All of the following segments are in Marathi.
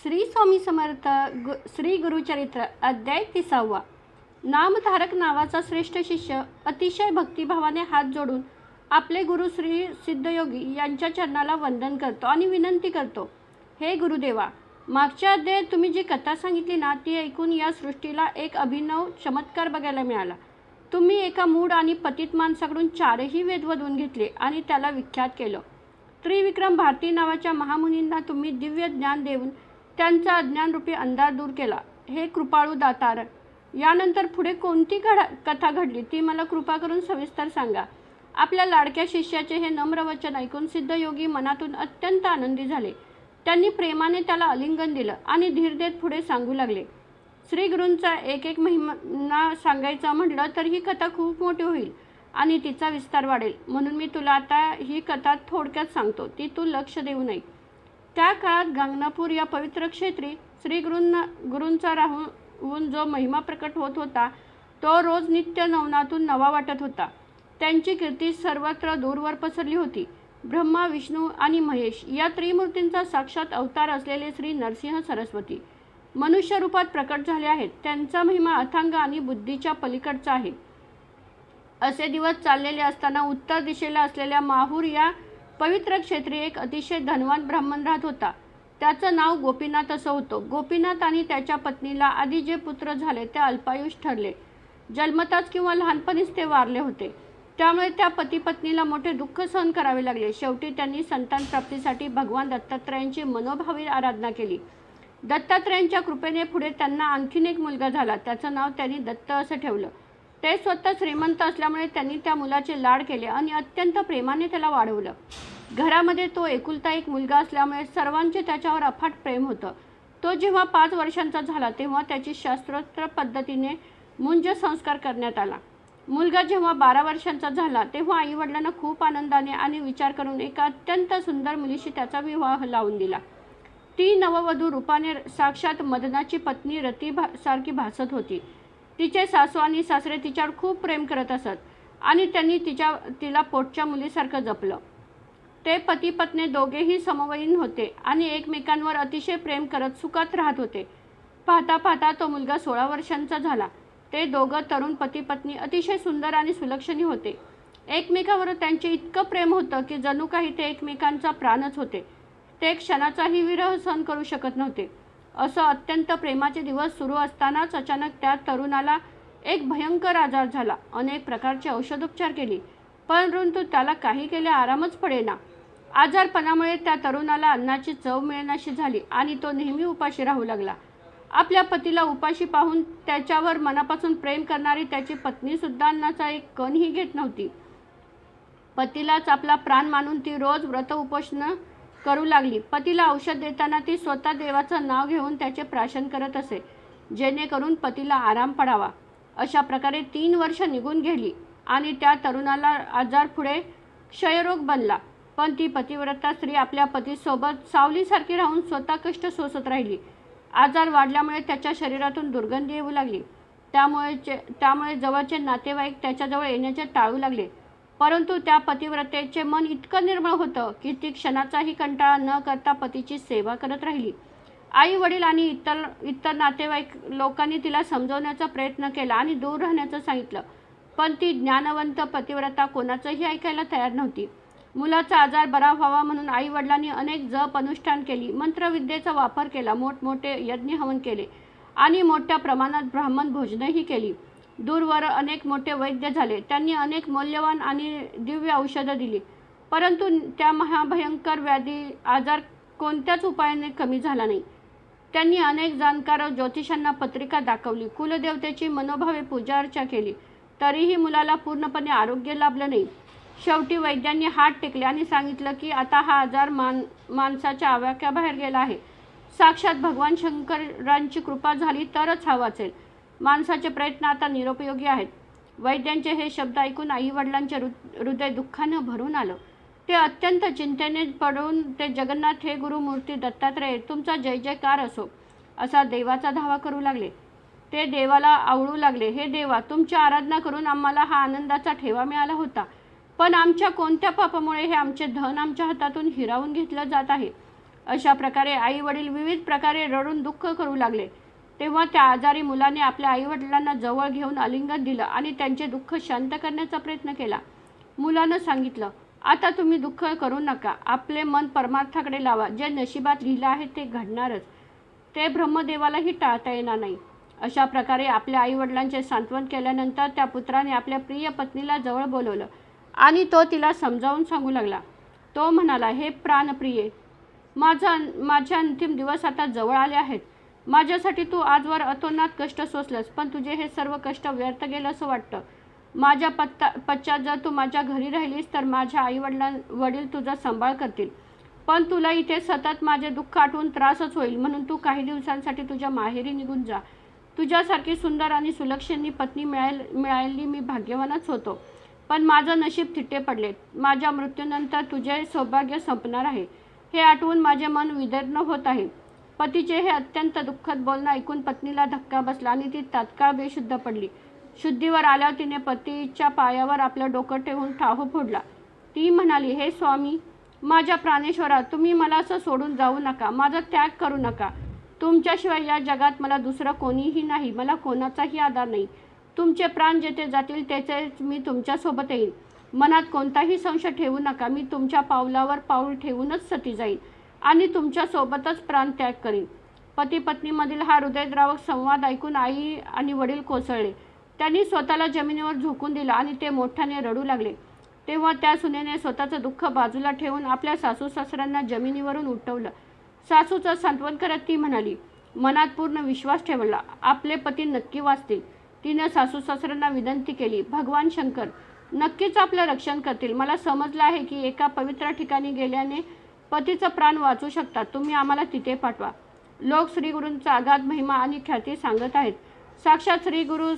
श्री स्वामी समर्थ श्री गुरुचरित्र अध्याय 30. नामधारक नावाचा श्रेष्ठ शिष्य अतिशय भक्तिभावाने हात जोडून आपले गुरु श्री सिद्धयोगी यांच्या चरणाला वंदन करतो आणि विनंती करतो. हे गुरुदेवा, मागच्या अध्यायात तुम्ही जी कथा सांगितली ना, ती ऐकून या सृष्टीला एक अभिनव चमत्कार बघायला मिळाला. तुम्ही एका मूढ आणि पतित माणसाकडून 4ही वेद वधवून घेतले आणि त्याला विख्यात केलं. त्रिविक्रम भारती नावाच्या महामुनींना तुम्ही दिव्य ज्ञान देऊन त्यांचा अज्ञानरूपी अंधार दूर केला. हे कृपाळू दातार, यानंतर पुढे कोणती कथा घडली ती मला कृपा करून सविस्तर सांगा. आपल्या लाडक्या शिष्याचे हे नम्र वचन ऐकून सिद्धयोगी मनातून अत्यंत आनंदी झाले. त्यांनी प्रेमाने त्याला आलिंगन दिलं आणि धीर देत पुढे सांगू लागले. श्री गुरूंचा एक महिना सांगायचा म्हटलं तर ही कथा खूप मोठी होईल आणि तिचा विस्तार वाढेल, म्हणून मी तुला आता ही कथा थोडक्यात सांगतो, ती तू लक्ष देऊ नये. त्या काळात गांगनापूर या पवित्र क्षेत्री श्री गुरूंचा राहून जो महिमा प्रकट होत होता, तो रोज नित्य नवनातून नवा वाटत होता. त्यांची कीर्ती सर्वत्र दूरवर पसरली होती. ब्रह्मा, विष्णू आणि महेश या त्रिमूर्तींचा साक्षात अवतार असलेले श्री नरसिंह सरस्वती मनुष्य रूपात प्रकट झाले आहेत. त्यांचा महिमा अथांग आणि बुद्धीच्या पलीकडचा आहे. असे दिवस चाललेले असताना उत्तर दिशेला असलेल्या माहूर या पवित्र क्षेत्री एक अतिशय धनवान ब्राह्मण राहत होता. त्याचं नाव गोपीनाथ असं होतं. गोपीनाथ आणि त्याच्या पत्नीला आधी जे पुत्र झाले ते अल्पायुष ठरले. जन्मताच किंवा लहानपणीच ते वारले होते. त्यामुळे त्या पती पत्नीला मोठे दुःख सहन करावे लागले. शेवटी त्यांनी संतान प्राप्तीसाठी भगवान दत्तात्रयांची मनोभावे आराधना केली. दत्तात्रयांच्या कृपेने पुढे त्यांना आणखीन एक मुलगा झाला. त्याचं नाव त्यांनी दत्त असं ठेवलं. ते स्वतः श्रीमंत असल्यामुळे त्यांनी त्या मुलाचे लाड केले आणि अत्यंत प्रेमाने त्याला वाढवलं. घरामध्ये तो एकुलता एक मुलगा असल्यामुळे सर्वांचे त्याच्यावर अफाट प्रेम होतं. तो जेव्हा 5 वर्षांचा झाला तेव्हा त्याची शास्त्रोक्त पद्धतीने मुंज संस्कार करण्यात आला. मुलगा जेव्हा 12 वर्षांचा झाला तेव्हा आईवडिलांना खूप आनंदाने आणि विचार करून एका अत्यंत सुंदर मुलीशी त्याचा विवाह लावून दिला. ती नववधू रूपाने साक्षात मदनाची पत्नी रती सारखी भासत होती. तिचे सासू आणि सासरे तिच्यावर खूप प्रेम करत असत आणि त्यांनी तिला पोटच्या मुलीसारखं जपलं. ते पती पत्नी दोघेही समवयीन होते आणि एकमेकांवर अतिशय प्रेम करत सुखात राहत होते. पाहता पाहता तो मुलगा 16 वर्षांचा झाला. ते दोघं तरुण पती पत्नी अतिशय सुंदर आणि सुलक्षणी होते. एकमेकावर त्यांचे इतकं प्रेम होतं की जणू काही ते एकमेकांचा प्राणच होते. ते क्षणाचाही विरह सहन करू शकत नव्हते. असं अत्यंत प्रेमाचे दिवस सुरू असतानाच अचानक त्या तरुणाला एक भयंकर आजार झाला. अनेक प्रकारचे औषधोपचार केली, परंतु त्याला काही केले आरामच पडेना. आजारपणामुळे त्या तरुणाला अन्नाची चव मिळेनाशी झाली आणि तो नेहमी उपाशी राहू लागला. आपल्या पतीला उपाशी पाहून त्याच्यावर मनापासून प्रेम करणारी त्याची पत्नीसुद्धा अन्नाचा एक कणही घेत नव्हती. पतीलाच आपला प्राण मानून ती रोज व्रत उपोषण करू लागली. पतीला औषध देताना ती स्वतः देवाचं नाव घेऊन त्याचे प्राशन करत असे, जेणेकरून पतीला आराम पडावा. अशा प्रकारे 3 वर्ष निघून गेली आणि त्या तरुणाला आजार पुढे क्षयरोग बनला. पण ती पतिव्रता स्त्री आपल्या पतीसोबत सावलीसारखी राहून स्वतः कष्ट सोसत राहिली. आजार वाढल्यामुळे त्याच्या शरीरातून दुर्गंधी येऊ लागली. त्यामुळे जवळचे नातेवाईक त्याच्याजवळ येण्याचे टाळू लागले. परंतु त्या पतिव्रतेचे मन इतकं निर्मळ होतं की ती क्षणाचाही कंटाळा न करता पतीची सेवा करत राहिली. आई वडील आणि इतर नातेवाईक लोकांनी तिला समजवण्याचा प्रयत्न केला आणि दूर राहण्याचं सांगितलं, पण ती ज्ञानवंत पतिव्रता कोणाचंही ऐकायला तयार नव्हती. मुलाचा आजार बरा व्हावा म्हणून आई वडिलांनी अनेक जप अनुष्ठान केली, मंत्रविद्येचा वापर केला, मोठमोठे यज्ञ हवन केले आणि मोठ्या प्रमाणात ब्राह्मण भोजनही केली. दूरवर अनेक मोठे वैद्य झाले. त्यांनी अनेक मौल्यवान आणि दिव्य औषधं दिली, परंतु त्या महाभयंकर आजार कोणत्याच उपायाने कमी झाला नाही. त्यांनी अनेक जाणकार ज्योतिषांना पत्रिका दाखवली, कुलदेवतेची मनोभावे पूजा अर्चा केली, तरीही मुलाला पूर्णपणे आरोग्य लाभलं नाही. शेवटी वैद्यांनी हात टेकले आणि सांगितलं की आता हा आजार माणसाच्या आवाक्याबाहेर गेला आहे. साक्षात भगवान शंकरांची कृपा झाली तरच हा वाचेल. माणसाचे प्रयत्न आता निरुपयोगी आहेत. वैद्यांचे हे शब्द ऐकून आई वडिलांचे हृदय दुःखानं भरून आलं. ते अत्यंत चिंतेने पडून ते जगन्नाथ हे गुरुमूर्ती दत्तात्रय तुमचा जय जयकार असो असा देवाचा धावा करू लागले. ते देवाला आवळू लागले, हे देवा, तुमची आराधना करून आम्हाला हा आनंदाचा ठेवा मिळाला होता, पण आमच्या कोणत्या पापामुळे हे आमचे धन आमच्या हातातून हिरावून घेतलं जात आहे. अशा प्रकारे आई वडील विविध प्रकारे रडून दुःख करू लागले. तेव्हा त्या आजारी मुलाने आपल्या आईवडिलांना जवळ घेऊन आलिंगन दिलं आणि त्यांचे दुःख शांत करण्याचा प्रयत्न केला. मुलानं सांगितलं, आता तुम्ही दुःख करू नका. आपले मन परमार्थाकडे लावा. जे नशिबात लिहिलं आहे ते घडणारच. ते ब्रह्मदेवालाही टाळता येणार नाही. अशा प्रकारे आपल्या आईवडिलांचे सांत्वन केल्यानंतर त्या पुत्राने आपल्या प्रिय पत्नीला जवळ बोलवलं आणि तो तिला समजावून सांगू लागला. तो म्हणाला, हे प्राणप्रिये, माझे अंतिम दिवस आता जवळ आले आहेत. माझ्यासाठी तू आजवर अतोनात कष्ट सोसलंस, पण तुझे हे सर्व कष्ट व्यर्थ गेलं असं वाटतं. माझ्या पश्चात जर तू माझ्या घरी राहिलीस तर माझ्या वडील तुझा सांभाळ करतील. पण तुला इथे सतत माझे दुःख आठवून त्रासच होईल. म्हणून तू काही दिवसांसाठी तुझ्या माहेरी निघून जा. तुझ्यासारखी सुंदर आणि सुलक्षणी पत्नी मिळालेली मी भाग्यवानच होतो. पण माझं नशीब थिट्टे पडले. माझ्या मृत्यूनंतर तुझे सौभाग्य संपणार आहे हे आठवून माझे मन विदीर्ण होत आहे. पतीचे हे अत्यंत दुःखद बोलणं ऐकून पत्नीला धक्का बसला आणि ती तात्काळ बेशुद्ध पडली. शुद्धीवर आल्यावर तिने पतीच्या पायावर आपलं डोकं ठेवून ठाहू फोडला. ती म्हणाली, हे स्वामी, माझ्या प्राणेश्वरा, तुम्ही मला असं सोडून जाऊ नका. माझा त्याग करू नका. तुमच्याशिवाय या जगात मला दुसरं कोणीही नाही. मला कोणाचाही आधार नाही. तुमचे प्राण जेथे जातील तेथेच मी तुमच्यासोबत येईन. मनात कोणताही संशय ठेवू नका. मी तुमच्या पावलावर पाऊल ठेवूनच सती जाईन आणि तुमच्यासोबतच प्राणत्याग करीन. पती पत्नीमधील हा हृदयद्रावक संवाद ऐकून आई आणि वडील कोसळले. त्यांनी स्वतःला जमिनीवर झोकून दिलं आणि ते मोठ्याने रडू लागले. तेव्हा त्या सुनेने स्वतःचं दुःख बाजूला ठेवून आपल्या सासू सासऱ्यांना जमिनीवरून उठवलं. सासूचं सांत्वन करत ती म्हणाली, मनात पूर्ण विश्वास ठेवला, आपले पती नक्की वाचतील. तिनं सासू सासऱ्यांना विनंती केली, भगवान शंकर नक्कीच आपलं रक्षण करतील. मला समजलं आहे की एका पवित्र ठिकाणी गेल्याने पतीचं प्राण वाचू शकतात. तुम्ही आम्हाला तिथे पाठवा. लोक श्रीगुरूंचा अगाध महिमा आणि ख्याती सांगत आहेत. साक्षात श्री गुरु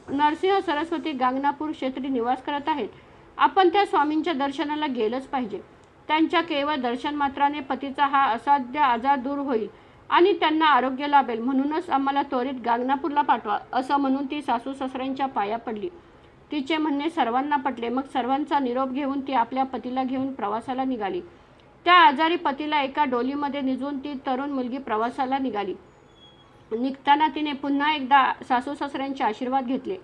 नरसिंह सरस्वती गांगनापूर क्षेत्री निवास करत आहेत. आपण त्या स्वामींच्या दर्शनाला गेलंच पाहिजे. त्यांच्या केवळ दर्शन मात्राने पतीचा हा असाध्य आजार दूर होईल आणि त्यांना आरोग्य लाभेल. म्हणूनच आम्हाला त्वरित गांगनापूरला पाठवा. असं म्हणून ती सासू सासऱ्यांच्या पाया पडली. तिचे म्हणणे सर्वांना पटले. मग सर्वांचा निरोप घेऊन ती आपल्या पतीला घेऊन प्रवासाला निघाली. त्या आजारी पतीला एका डोलीमध्ये निजून ती तरुण मुलगी प्रवासाला निघाली. निघताना तिने पुन्हा एकदा सासू सासऱ्यांचे आशीर्वाद घेतले.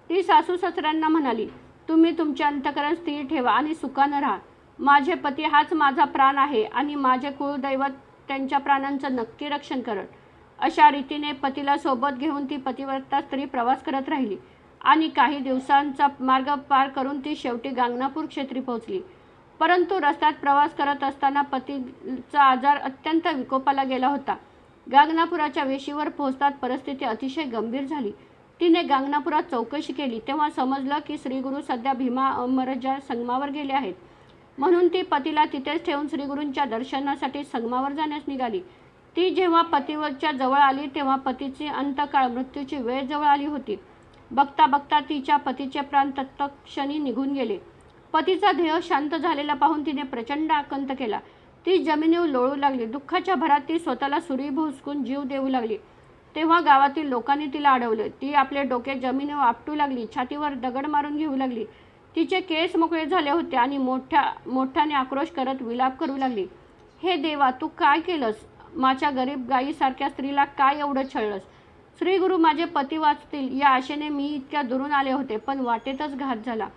ती सासू सासऱ्यांना म्हणाली, तुम्ही तुमचे अंतःकरण स्थिर ठेवा आणि सुखानं राहा. माझे पती हाच माझा प्राण आहे आणि माझे कुळदैवत त्यांच्या प्राणांचं नक्की रक्षण करत. अशा रीतीने पतीला सोबत घेऊन ती पतिव्रता स्त्री प्रवास करत राहिली आणि काही दिवसांचा मार्ग पार करून ती शेवटी गांगनापूर क्षेत्री पोहोचली. परंतु रस्त्यात प्रवास करत असताना पतीचा आजार अत्यंत विकोपाला गेला होता. गांगनापुराच्या वेशीवर पोहोचताच परिस्थिती अतिशय गंभीर झाली. तिने गांगनापुरात चौकशी केली तेव्हा समजलं की श्रीगुरू सध्या भीमा अमरजा संगमावर गेले आहेत. म्हणून ती पतीला तिथेच ठेवून श्रीगुरूंच्या दर्शनासाठी संगमावर जाण्यास निघाली. ती जेव्हा पतीवरच्या जवळ आली तेव्हा पतीची अंतकाळ मृत्यूची वेळ जवळ आली होती. बघता बघता तिच्या पतीचे प्राण तत्क्षणी निघून गेले. पतीचा देह शांत झालेला पाहून तिने प्रचंड आकंत केला. ती जमिनीवर लोळू लागली. दुःखाच्या भरात ती स्वतःला सुरी भोसकून जीव देऊ लागली. तेव्हा गावातील लोकांनी तिला अडवले. ती आपले डोके जमिनीवर आपटू लागली. छातीवर दगड मारून घेऊ लागली. तिचे केस मोकळे झाले होते आणि मोठ्याने आक्रोश करत विलाप करू लागली. हे देवा, तू काय केलंस? माझ्या गरीब गायीसारख्या स्त्रीला काय एवढं छळलंस? श्रीगुरू माझे पती वाचतील या आशेने मी इतक्या दुरून आले होते, पण वाटेतच घात झाला.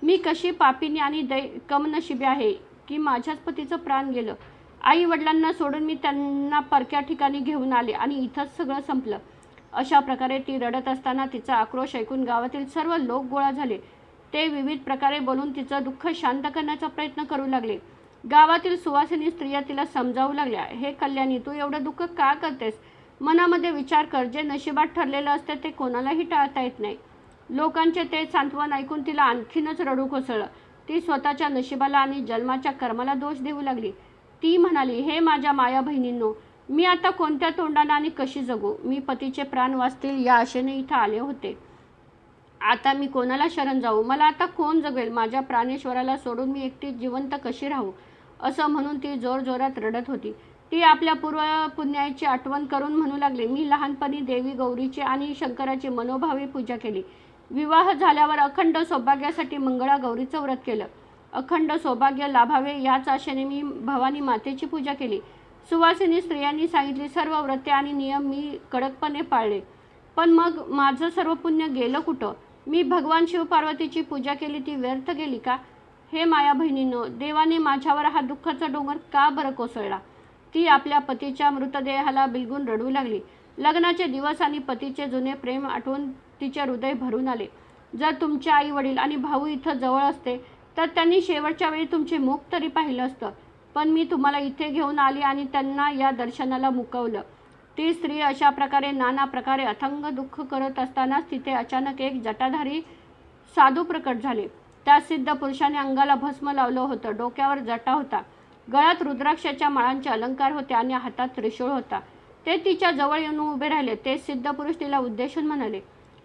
मी कशी पापिनी आणि कमनशिबी आहे की माझ्याच पतीचं प्राण गेलं. आई वडिलांना सोडून मी त्यांना परक्या ठिकाणी घेऊन आले आणि इथंच सगळं संपलं. अशा प्रकारे ती रडत असताना तिचा आक्रोश ऐकून गावातील सर्व लोक गोळा झाले. ते विविध प्रकारे बोलून तिचं दुःख शांत करण्याचा प्रयत्न करू लागले. गावातील सुवासिनी स्त्रिया तिला समजावू लागल्या, हे कल्याणी, तू एवढं दुःख का करतेस? मनामध्ये विचार कर, जे नशिबात ठरलेलं असते ते कोणालाही टाळता येत नाही. लोकांचे ते सांत्वन ऐकून तिला आणखीनच रडू कोसळलं. ती स्वतःच्या नशिबाला आणि जन्माच्या कर्माला दोष देऊ लागली. ती म्हणाली, हे माझ्या माया बहिणींनो, मी आता कोणत्या तोंडाने आणि कशी जगू? मी पतीचे प्राण वाचतील या आशेने इथं आले होते. आता मी कोणाला शरण जाऊ? मला आता कोण जगवेल? माझ्या प्राणेश्वराला सोडून मी एकटी जिवंत कशी राहू? असं म्हणून ती जोरजोरात रडत होती. ती आपल्या पूर्व पुण्याची आठवण करून म्हणू लागली, मी लहानपणी देवी गौरीची आणि शंकराची मनोभावे पूजा केली. विवाह झाल्यावर अखंड सौभाग्यासाठी मंगळागौरीचं व्रत केलं. अखंड सौभाग्य लाभावे याच आशेने मी भवानी मातेची पूजा केली. सुवासिनी स्त्रियांनी सांगितली, सर्व व्रते आणि नियम मी कडकपणे पाळले, पण मग माझं सर्व पुण्य गेलं कुठं? मी भगवान शिवपार्वतीची पूजा केली, ती व्यर्थ गेली का? हे माया बहिणींनो, देवाने माझ्यावर हा दुःखाचा डोंगर का बरं कोसळला? ती आपल्या पतीच्या मृतदेहाला बिलगून रडू लागली. लग्नाचे दिवस आणि पतीचे जुने प्रेम आठवून तिचे हृदय भरून आले. जर तुमचे आई वडील आणि भाऊ इथं जवळ असते तर त्यांनी शेवटच्या वेळी तुमचे मुख तरी पाहिलं असतं, पण मी तुम्हाला इथे घेऊन आली आणि त्यांना या दर्शनाला मुकवलं. ती स्त्री अशा प्रकारे नाना प्रकारे अथंग दुःख करत असतानाच तिथे अचानक एक जटाधारी साधू प्रकट झाले. त्या सिद्ध पुरुषाने अंगाला भस्म लावलं होतं, डोक्यावर जटा होता, गळ्यात रुद्राक्षाच्या माळांचे अलंकार होते आणि हातात त्रिशूळ होता. ते तिच्या जवळ येऊन उभे राहिले. ते सिद्ध पुरुष तिला उद्देशून म्हणाले,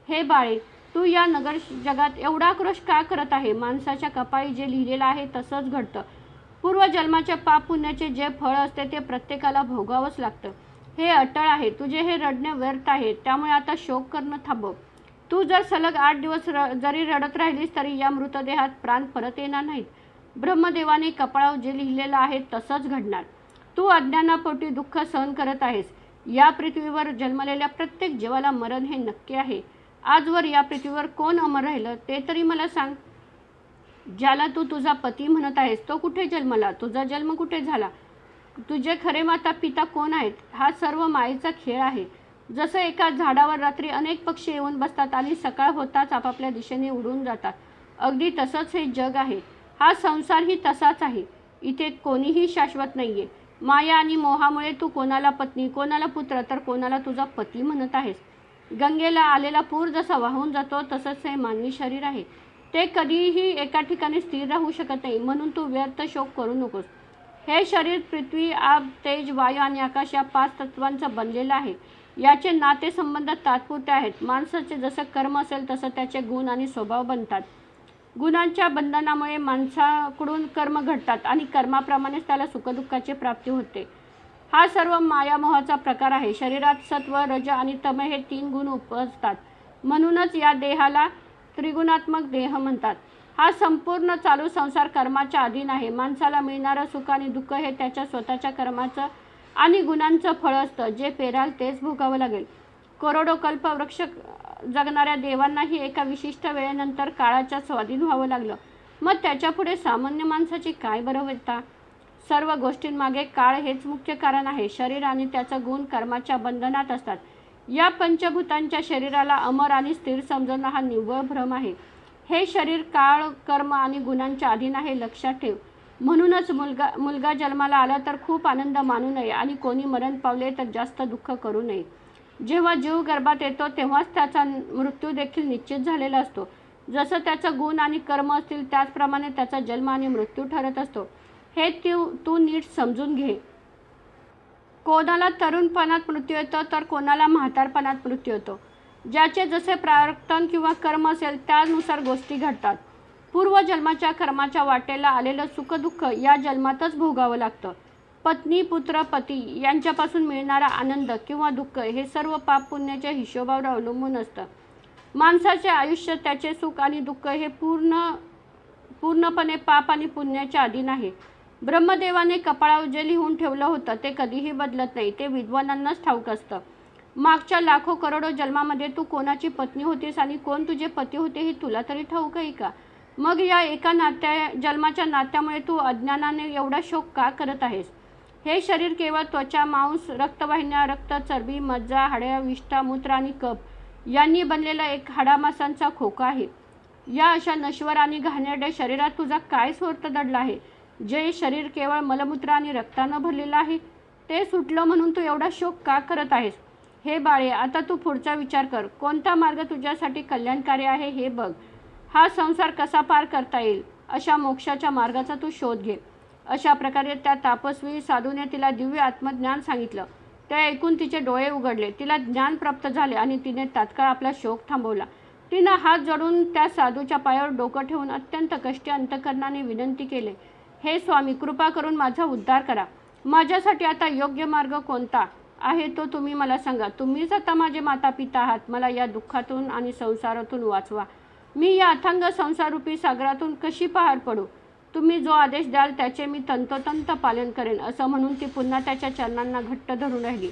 हे बाळे, तू या नगर जगात एवढा आक्रोश का करत आहे? माणसाच्या कपाळी जे लिहिलेलं आहे तसंच घडतं. पूर्वजन्माच्या पाप पुण्याचे जे फळ असते ते प्रत्येकाला भोगावंच लागतं. हे अटळ आहे. तुझे हे रडणे व्यर्थ आहे, त्यामुळे आता शोक करणं थांबव. तू जर सलग 8 दिवस जरी रडत राहिलीस तरी या मृतदेहात प्राण परत येणार नाहीत. ब्रह्मदेवाने कपाळावर जे लिहिलेलं आहे तसंच घडणार. तू अज्ञानापोटी दुःख सहन करत आहेस. या पृथ्वीवर जन्मलेल्या प्रत्येक जीवाला मरण हे नक्की आहे. आजवर या पृथ्वीवर कोण अमर राहिलं ते तरी मला सांग. ज्याला तू तुझा पती म्हणत आहेस तो कुठे जन्मला? तुझा जन्म कुठे झाला? तुझे खरे माता पिता कोण आहेत? हा सर्व मायेचा खेळ आहे. जसं एका झाडावर रात्री अनेक पक्षी येऊन बसतात आणि सकाळ होताच आपापल्या दिशेने उडून जातात, अगदी तसंच हे जग आहे. हा संसारही तसाच आहे. इथे कोणीही शाश्वत नाहीये. माया आणि मोहामुळे तू कोणाला पत्नी, कोणाला पुत्र तर कोणाला तुझा पती म्हणत आहेस. गंगेला आलेला पूर जसा वाहून जातो तसंच हे मानवी शरीर आहे. ते कधीही एका ठिकाणी स्थिर राहू शकत नाही, म्हणून तू व्यर्थ शोक करू नकोस. हे शरीर पृथ्वी, आग, तेज, वायू आणि आकाश या 5 तत्वांचं बनलेलं आहे. याचे नातेसंबंध तात्पुरते आहेत. माणसाचे जसं कर्म असेल तसं त्याचे गुण आणि स्वभाव बनतात. गुणांच्या बंधनामुळे माणसाकडून कर्म घडतात आणि कर्माप्रमाणेच त्याला सुखदुःखाची प्राप्ती होते. हा सर्व मायामोहाचा प्रकार आहे. शरीरात सत्व, रज आणि तम हे 3 गुण उपजतात, म्हणूनच या देहाला त्रिगुणात्मक देह म्हणतात. हा संपूर्ण चालू संसार कर्माच्या अधीन आहे. माणसाला मिळणारं सुख आणि दुःख हे त्याच्या स्वतःच्या कर्माचं आणि गुणांचं फळ असतं. जे पेराल तेच भोगावं लागेल. करोडो कल्प वृक्ष जगणाऱ्या देवांनाही एका विशिष्ट वेळेनंतर काळाच्या स्वाधीन व्हावं लागलं. मग त्याच्यापुढे सामान्य माणसाची काय बरं होता? सर्व गोष्टींमागे काळ हेच मुख्य कारण आहे. शरीर आणि त्याचं गुण कर्माच्या बंधनात असतात. या पंचभूतांच्या शरीराला अमर आणि स्थिर समजणं हा निव्वळ भ्रम आहे. हे शरीर काळ, कर्म आणि गुणांच्या अधीन आहे, लक्षात ठेव. म्हणूनच मुलगा जन्माला आला तर खूप आनंद मानू नये आणि कोणी मरण पावले तर जास्त दुःख करू नये. जेव्हा जीव गर्भात येतो तेव्हाच त्याचा मृत्यू देखील निश्चित झालेला असतो. जसं त्याचं गुण आणि कर्म असतील त्याचप्रमाणे त्याचा जन्म आणि मृत्यू ठरत असतो. हे तू नीट समजून घे. कोणाला तरुणपणात मृत्यू येतो तर कोणाला म्हातारपणात मृत्यू येतो. ज्याचे जसे प्रारब्ध किंवा कर्म असेल त्यानुसार गोष्टी घडतात. पूर्वजन्माच्या कर्माच्या वाटेला आलेलं सुखदुःख या जन्मातच भोगावं लागतं. पत्नी, पुत्र, पती यांच्यापासून मिळणारा आनंद किंवा दुःख हे सर्व पाप पुण्याच्या हिशोबावर अवलंबून असतं. माणसाचे आयुष्य, त्याचे सुख आणि दुःख हे पूर्णपणे पाप आणि पुण्याच्या अधीन आहे. ब्रह्मदेवाने कपाळावर जे लिहून ठेवलं होतं ते कधीही बदलत नाही. ते विद्वानांनाच ठाऊक असतं. मागच्या लाखो करोडो जन्मामध्ये तू कोणाची पत्नी होतीस आणि कोण तुझे पती होते हे तुला तरी ठाऊक आहे का? मग या एका जन्माच्या नात्यामुळे तू अज्ञानाने एवढा शोक का करत आहेस? हे शरीर केवळ त्वचा, मांस, रक्तवाहिन्या, रक्त, चरबी, मज्जा, हाड्या, विष्ठा, मूत्र आणि कफ यांनी बनलेला एक हाडामासांचा खोका आहे. या अशा नश्वर आणि घाणेरड्या शरीरात तुझा काय स्वार्थ दडला आहे? जे शरीर केवळ मलमूत्र आणि रक्तानं भरलेलं आहे ते सुटलं म्हणून तू एवढा शोक का करत आहेस? हे बाळे, आता तू पुढचा विचार कर. कोणता मार्ग तुझ्यासाठी कल्याणकारी आहे हे बघ. हा संसार कसा पार करता येईल अशा मोक्षाच्या मार्गाचा तू शोध घे. अशा प्रकारे त्या तापस्वी साधूने तिला दिव्य आत्मज्ञान सांगितलं. ते ऐकून तिचे डोळे उघडले. तिला ज्ञान प्राप्त झाले आणि तिने तात्काळ आपला शोक थांबवला. तिनं हात जोडून त्या साधूच्या पायावर डोकं ठेवून अत्यंत कष्टी अंतकरणाने विनंती केली, हे स्वामी, कृपा करून माझा उद्धार करा. माझ्यासाठी आता योग्य मार्ग कोणता आहे तो तुम्ही मला सांगा. तुम्हीच आता माझे माता पिता आहात. मला या दुःखातून आणि संसारातून वाचवा. मी या अथांग संसाररूपी सागरातून कशी पार पडू? तुम्ही जो आदेश द्याल त्याचे मी तंतोतंत पालन करेन, असं म्हणून ती पुन्हा त्याच्या चरणांना घट्ट धरून राहिली.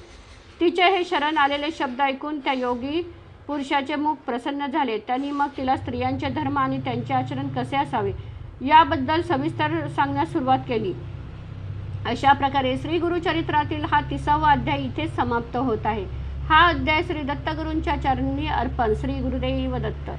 तिचे हे शरण आलेले शब्द ऐकून त्या योगी पुरुषाचे मुख प्रसन्न झाले. त्यांनी मग तिला स्त्रियांचे धर्म आणि त्यांचे आचरण कसे असावे याबद्दल सविस्तर सांगण्यास सुरुवात केली. अशा प्रकारे श्री गुरुचरित्रातील हा 30वा अध्याय इथेच समाप्त होत आहे. हा अध्याय श्री दत्तगुरूंच्या चरणी अर्पण. श्री गुरुदेव दत्त.